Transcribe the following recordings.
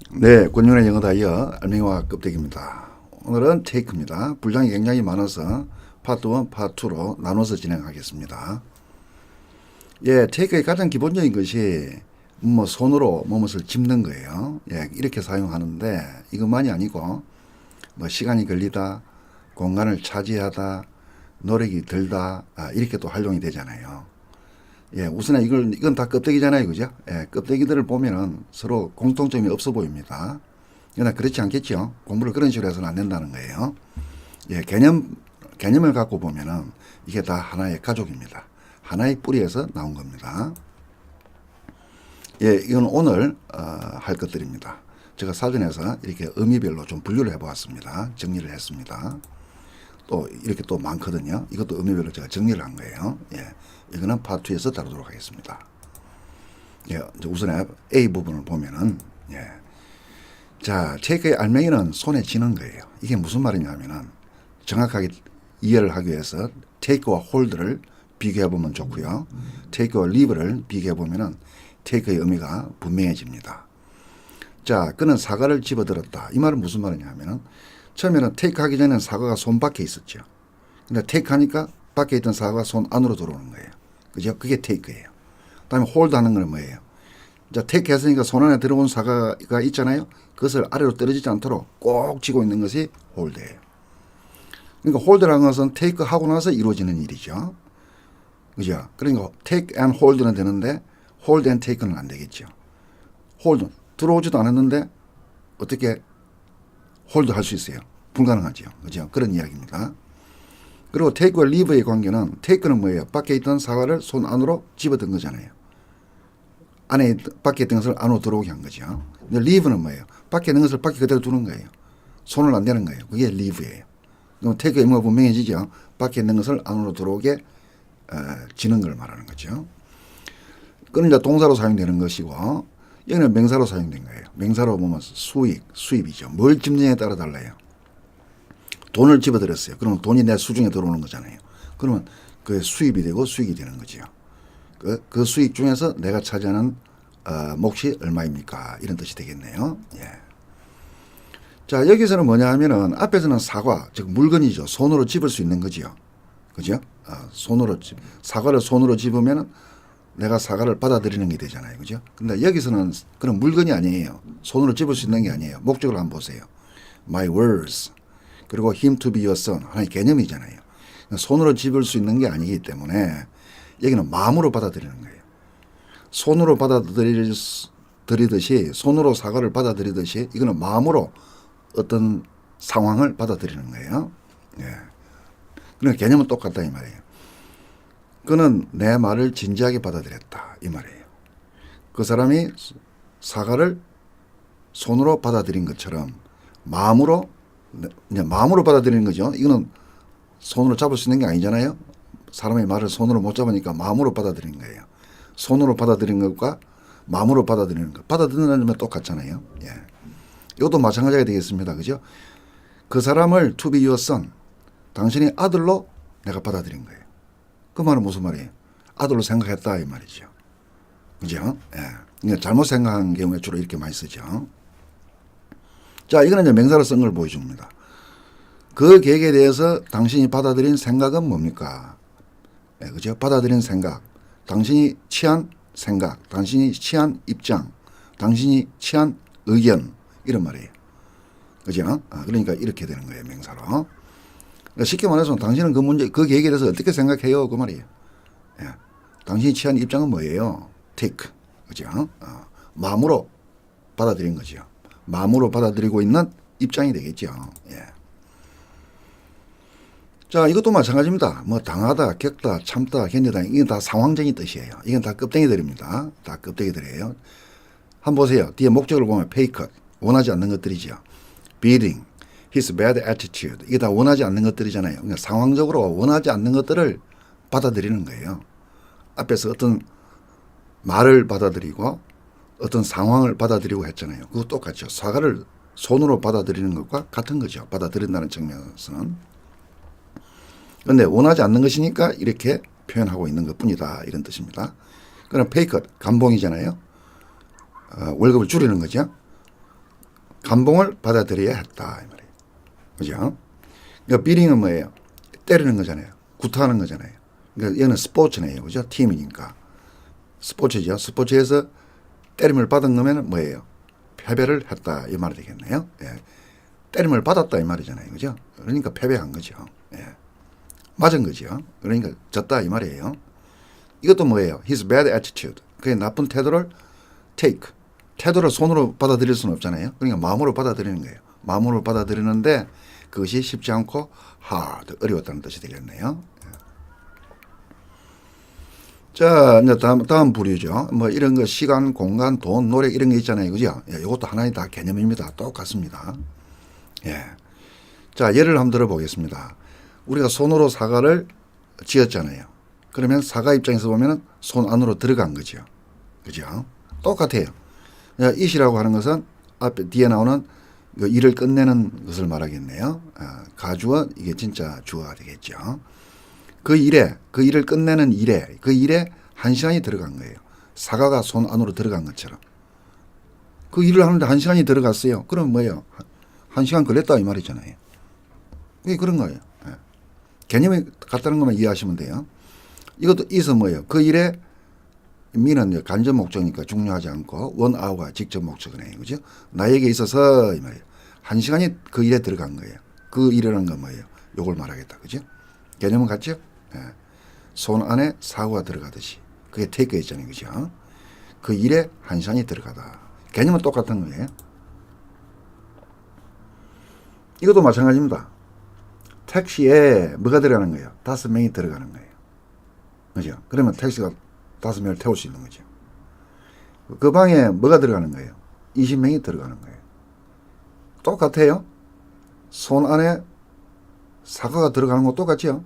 네, 권윤의 영어 다이어 알맹이와 껍데기입니다. 오늘은 테이크입니다. 분량이 굉장히 많아서 파트 1, 파트 2로 나눠서 진행하겠습니다. 예, 테이크의 가장 기본적인 것이 손으로 무엇을 짚는 거예요. 예, 이렇게 사용하는데 이것만이 아니고 시간이 걸리다, 공간을 차지하다, 노력이 들다 이렇게 또 활용이 되잖아요. 예, 우선은 이건 다 껍데기잖아요. 그죠? 예, 껍데기들을 보면은 서로 공통점이 없어 보입니다. 그러나 그렇지 않겠죠. 공부를 그런 식으로 해서는 안 된다는 거예요. 예, 개념을 갖고 보면은 이게 다 하나의 가족입니다. 하나의 뿌리에서 나온 겁니다. 예, 이건 오늘, 할 것들입니다. 제가 사전에서 이렇게 의미별로 좀 분류를 해 보았습니다. 정리를 했습니다. 또 이렇게 또 많거든요. 이것도 의미별로 제가 정리를 한 거예요. 예. 이거는 파트 2에서 다루도록 하겠습니다. 예, 우선 A 부분을 보면은, 예. 자, 테이크의 알맹이는 손에 쥐는 거예요. 이게 무슨 말이냐면은, 정확하게 이해를 하기 위해서 테이크와 홀드를 비교해 보면 좋고요. 테이크와 리브를 비교해 보면은 테이크의 의미가 분명해집니다. 자, 그는 사과를 집어들었다. 이 말은 무슨 말이냐면은, 처음에는 테이크 하기 전에는 사과가 손 밖에 있었죠. 근데 테이크 하니까 밖에 있던 사과가 손 안으로 들어오는 거예요. 그죠? 그게 테이크예요. 그 다음에 홀드 하는 건 뭐예요? 자, 테이크 했으니까 손 안에 들어온 사과가 있잖아요. 그것을 아래로 떨어지지 않도록 꼭 쥐고 있는 것이 홀드예요. 그러니까 홀드라는 것은 테이크 하고 나서 이루어지는 일이죠. 그죠? 그러니까 테이크 앤 홀드는 되는데 홀드 앤 테이크는 안 되겠죠. 홀드 들어오지도 않았는데 어떻게 홀드 할 수 있어요? 불가능하죠. 그죠? 그런 이야기입니다. 그리고 테이크와 리브의 관계는, 테이크는 뭐예요? 밖에 있던 사과를 손 안으로 집어든 거잖아요. 밖에 있던 것을 안으로 들어오게 한 거죠. 근데 리브는 뭐예요? 밖에 있는 것을 밖에 그대로 두는 거예요. 손을 안 대는 거예요. 그게 리브예요. 그럼 테이크의 의미가 분명해지죠. 밖에 있는 것을 안으로 들어오게 지는 걸 말하는 거죠. 그건 이제 동사로 사용되는 것이고, 여기는 명사로 사용된 거예요. 명사로 보면 수입이죠. 뭘 집느냐에 따라 달라요. 돈을 집어들었어요. 그러면 돈이 내 수중에 들어오는 거잖아요. 그러면 그 수입이 되고 수익이 되는 거죠. 그 수익 중에서 내가 차지하는 몫이 얼마입니까? 이런 뜻이 되겠네요. 예. 자, 여기서는 뭐냐 하면은 앞에서는 사과, 즉 물건이죠. 손으로 집을 수 있는 거지요. 그죠? 사과를 손으로 집으면은 내가 사과를 받아들이는 게 되잖아요. 그죠? 근데 여기서는 그런 물건이 아니에요. 손으로 집을 수 있는 게 아니에요. 목적을 한번 보세요. My words. 그리고 him to be your son. 하나의 개념이잖아요. 손으로 집을 수 있는 게 아니기 때문에 여기는 마음으로 받아들이는 거예요. 손으로 받아들이듯이, 손으로 사과를 받아들이듯이 이거는 마음으로 어떤 상황을 받아들이는 거예요. 예. 그러니까 개념은 똑같다 이 말이에요. 그는 내 말을 진지하게 받아들였다 이 말이에요. 그 사람이 사과를 손으로 받아들인 것처럼 마음으로 받아들이는 거죠. 이거는 손으로 잡을 수 있는 게 아니잖아요. 사람의 말을 손으로 못 잡으니까 마음으로 받아들이는 거예요. 손으로 받아들이는 것과 마음으로 받아들이는 것. 받아들이는 점은 똑같잖아요. 예. 이것도 마찬가지가 되겠습니다. 그죠? 그 사람을 to be your son. 당신의 아들로 내가 받아들인 거예요. 그 말은 무슨 말이에요? 아들로 생각했다 이 말이죠. 그죠? 예. 그러니까 잘못 생각한 경우에 주로 이렇게 많이 쓰죠. 자, 이거는 이제 명사로 쓴 걸 보여줍니다. 그 계획에 대해서 당신이 받아들인 생각은 뭡니까? 네, 그죠? 받아들인 생각. 당신이 취한 생각. 당신이 취한 입장. 당신이 취한 의견. 이런 말이에요. 그죠? 그러니까 이렇게 되는 거예요, 명사로. 그러니까 쉽게 말해서 당신은 그 계획에 대해서 어떻게 생각해요? 그 말이에요. 예. 당신이 취한 입장은 뭐예요? take. 그죠? 마음으로 받아들인 거죠. 마음으로 받아들이고 있는 입장이 되겠죠. 예. 자, 이것도 마찬가지입니다. 당하다, 겪다, 참다, 견디다. 이건 다 상황적인 뜻이에요. 이건 다 껍데기들입니다. 다 껍데기들이에요. 한번 보세요. 뒤에 목적을 보면 pay cut. 원하지 않는 것들이죠. beating, his bad attitude. 이게 다 원하지 않는 것들이잖아요. 그러니까 상황적으로 원하지 않는 것들을 받아들이는 거예요. 앞에서 어떤 말을 받아들이고 어떤 상황을 받아들이고 했잖아요. 그거 똑같죠. 사과를 손으로 받아들이는 것과 같은 거죠. 받아들인다는 측면에서는. 그런데 원하지 않는 것이니까 이렇게 표현하고 있는 것뿐이다. 이런 뜻입니다. 그럼 페이컷, 감봉이잖아요. 월급을 줄이는 거죠. 감봉을 받아들여야 했다 이 말이에요. 그죠? 그러니까 비링은 뭐예요? 때리는 거잖아요. 구타하는 거잖아요. 그러니까 얘는 스포츠네요. 그죠? 팀이니까. 스포츠죠. 스포츠에서 때림을 받은 거면 뭐예요? 패배를 했다 이 말이 되겠네요. 예. 때림을 받았다 이 말이잖아요. 그죠? 그러니까 패배한 거죠. 예. 맞은 거죠. 그러니까 졌다 이 말이에요. 이것도 뭐예요? His bad attitude. 그의 나쁜 태도를 take. 태도를 손으로 받아들일 수는 없잖아요. 그러니까 마음으로 받아들이는 거예요. 마음으로 받아들이는데 그것이 쉽지 않고 hard, 어려웠다는 뜻이 되겠네요. 자, 이제 다음 부류죠. 뭐 이런 거 시간, 공간, 돈, 노력 이런 게 있잖아요. 그죠? 예, 이것도 하나의 다 개념입니다. 똑같습니다. 예. 자, 예를 한번 들어보겠습니다. 우리가 손으로 사과를 지었잖아요. 그러면 사과 입장에서 보면 손 안으로 들어간 거죠. 그죠? 똑같아요. it이라고 하는 것은 앞에 뒤에 나오는 그 일을 끝내는 것을 말하겠네요. 가주어 이게 진짜 주어가 되겠죠. 그 일을 끝내는 그 일에 1시간이 들어간 거예요. 사과가 손 안으로 들어간 것처럼. 그 일을 하는데 1시간이 들어갔어요. 그럼 뭐예요? 1시간 걸렸다 이 말이잖아요. 그게 그런 거예요. 개념이 같다는 것만 이해하시면 돼요. 이것도 있어 뭐예요? 그 일에 미는 간접 목적이니까 중요하지 않고 원아우가 직접 목적이네요. 그죠? 나에게 있어서 이 말이에요. 1시간이 그 일에 들어간 거예요. 그 일이라는 건 뭐예요? 요걸 말하겠다. 그죠? 개념은 같죠? 예. 손 안에 사고가 들어가듯이. 그게 테이크 있잖아요. 그죠? 그 일에 1시간이 들어가다. 개념은 똑같은 거예요. 이것도 마찬가지입니다. 택시에 뭐가 들어가는 거예요? 5명이 들어가는 거예요. 그죠? 그러면 택시가 5명을 태울 수 있는 거죠. 그 방에 뭐가 들어가는 거예요? 20명이 들어가는 거예요. 똑같아요. 손 안에 사과가 들어가는 거 똑같죠?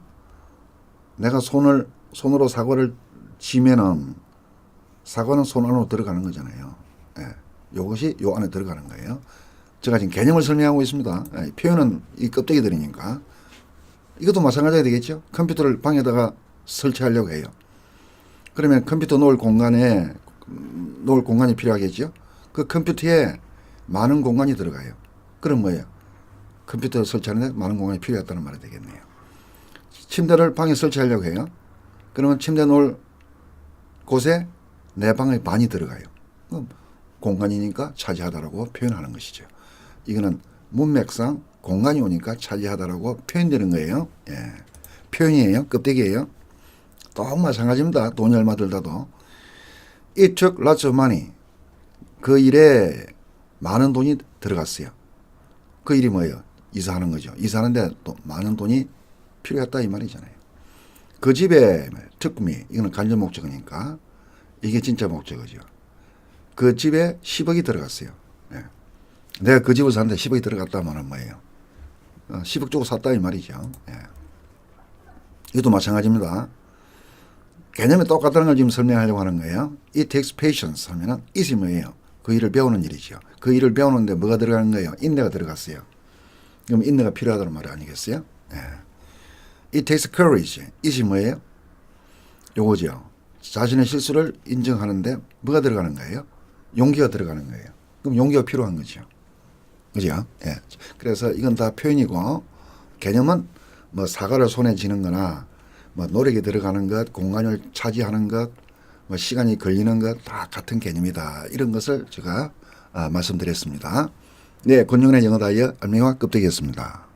내가 손으로 사과를 쥐면은 사과는 손 안으로 들어가는 거잖아요. 예. 요것이 요 안에 들어가는 거예요. 제가 지금 개념을 설명하고 있습니다. 예. 표현은 이 껍데기들이니까. 이것도 마찬가지가 되겠죠? 컴퓨터를 방에다가 설치하려고 해요. 그러면 컴퓨터 놓을 공간이 필요하겠죠? 그 컴퓨터에 많은 공간이 들어가요. 그럼 뭐예요? 컴퓨터 설치하는데 많은 공간이 필요했다는 말이 되겠네요. 침대를 방에 설치하려고 해요. 그러면 침대 놓을 곳에 내 방에 많이 들어가요. 공간이니까 차지하다라고 표현하는 것이죠. 이거는 문맥상 공간이 오니까 차지하다라고 표현되는 거예요. 예. 표현이에요. 껍데기예요. 또 마찬가지입니다. 돈이 얼마 들다도. It took lots of money. 그 일에 많은 돈이 들어갔어요. 그 일이 뭐예요? 이사하는 거죠. 이사하는데 또 많은 돈이 필요했다 이 말이잖아요. 그 집에 특구미, 이거는 간접 목적이니까 이게 진짜 목적이죠. 그 집에 10억이 들어갔어요. 예. 내가 그 집을 사는데 10억이 들어갔다 말은 뭐예요? 10억 주고 샀다 이 말이죠. 예. 이것도 마찬가지입니다. 개념이 똑같다는 걸 지금 설명하려고 하는 거예요. It takes patience 하면은 it이 뭐예요? 그 일을 배우는 일이죠. 그 일을 배우는데 뭐가 들어가는 거예요? 인내가 들어갔어요. 그럼 인내가 필요하다는 말이 아니겠어요? 예. It takes courage. it이 뭐예요? 요거죠. 자신의 실수를 인정하는데 뭐가 들어가는 거예요? 용기가 들어가는 거예요. 그럼 용기가 필요한 거죠. 그죠? 예. 그래서 이건 다 표현이고 개념은 뭐 사과를 손에 쥐는 거나 뭐 노력이 들어가는 것, 공간을 차지하는 것, 뭐 시간이 걸리는 것 다 같은 개념이다. 이런 것을 제가 말씀드렸습니다. 네, 권영래 영어 다이어 알맹이와 껍데기였습니다.